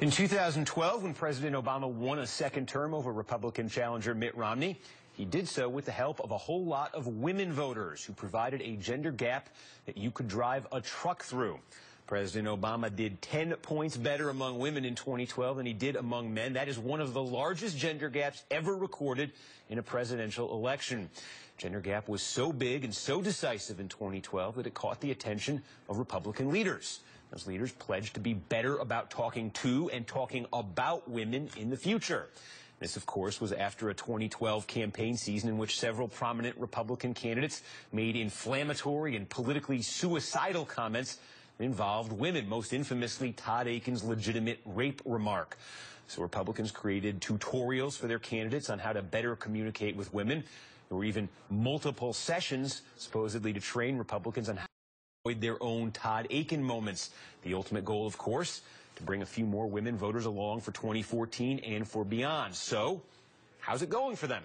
In 2012, when President Obama won a second term over Republican challenger Mitt Romney, he did so with the help of a whole lot of women voters who provided a gender gap that you could drive a truck through. President Obama did 10 points better among women in 2012 than he did among men. That is one of the largest gender gaps ever recorded in a presidential election. Gender gap was so big and so decisive in 2012 that it caught the attention of Republican leaders. Those leaders pledged to be better about talking to and talking about women in the future. This, of course, was after a 2012 campaign season in which several prominent Republican candidates made inflammatory and politically suicidal comments that involved women, most infamously Todd Akin's legitimate rape remark. So Republicans created tutorials for their candidates on how to better communicate with women. There were even multiple sessions, supposedly to train Republicans on how to avoid their own Todd Akin moments. The ultimate goal, of course, to bring a few more women voters along for 2014 and for beyond. So, how's it going for them?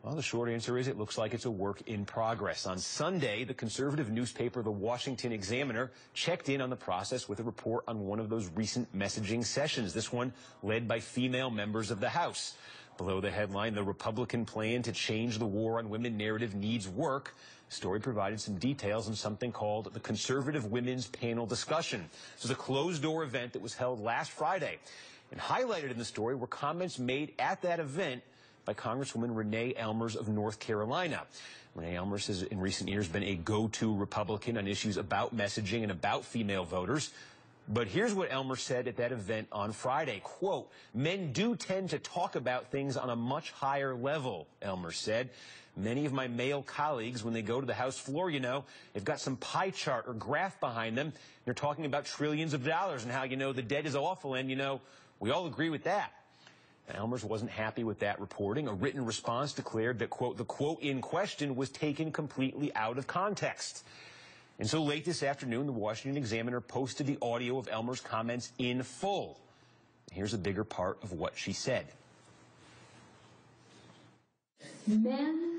Well, the short answer is it looks like it's a work in progress. On Sunday, the conservative newspaper The Washington Examiner checked in on the process with a report on one of those recent messaging sessions, this one led by female members of the House. Below the headline, "The Republican Plan to Change the War on Women Narrative Needs Work," the story provided some details on something called the Conservative Women's Panel Discussion. This was a closed-door event that was held last Friday. And highlighted in the story were comments made at that event by Congresswoman Renee Ellmers of North Carolina. Renee Ellmers has in recent years been a go-to Republican on issues about messaging and about female voters. But here's what Ellmers said at that event on Friday. Quote, "Men do tend to talk about things on a much higher level," Ellmers said. "Many of my male colleagues, when they go to the House floor, they've got some pie chart or graph behind them. They're talking about trillions of dollars and how, the debt is awful, and, we all agree with that." And Ellmers wasn't happy with that reporting. A written response declared that, quote, the quote in question was taken completely out of context. And so late this afternoon, the Washington Examiner posted the audio of Ellmers' comments in full. Here's a bigger part of what she said. Men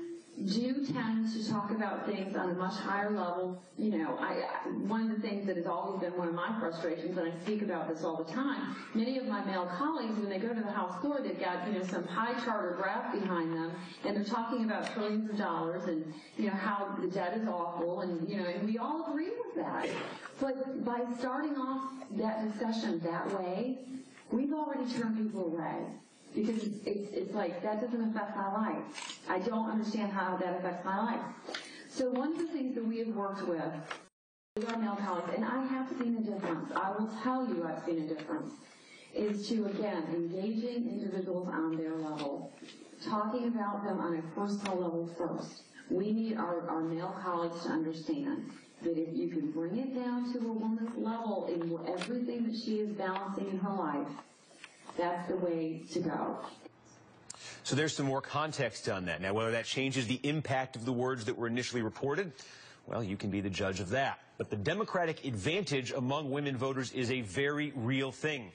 do tend to talk about things on a much higher level. One of the things that has always been one of my frustrations, and I speak about this all the time, many of my male colleagues, when they go to the House floor, they've got, some pie chart or graph behind them, and they're talking about trillions of dollars and, how the debt is awful, and, and we all agree with that. But by starting off that discussion that way, we've already turned people away. Because it's like, that doesn't affect my life. I don't understand how that affects my life. So one of the things that we have worked with our male colleagues, and I have seen a difference, I will tell you I've seen a difference, is to, again, engaging individuals on their level, talking about them on a personal level first. We need our male colleagues to understand that if you can bring it down to a woman's level in everything that she is balancing in her life, that's the way to go. So there's some more context on that. Now, whether that changes the impact of the words that were initially reported, well, you can be the judge of that. But the Democratic advantage among women voters is a very real thing.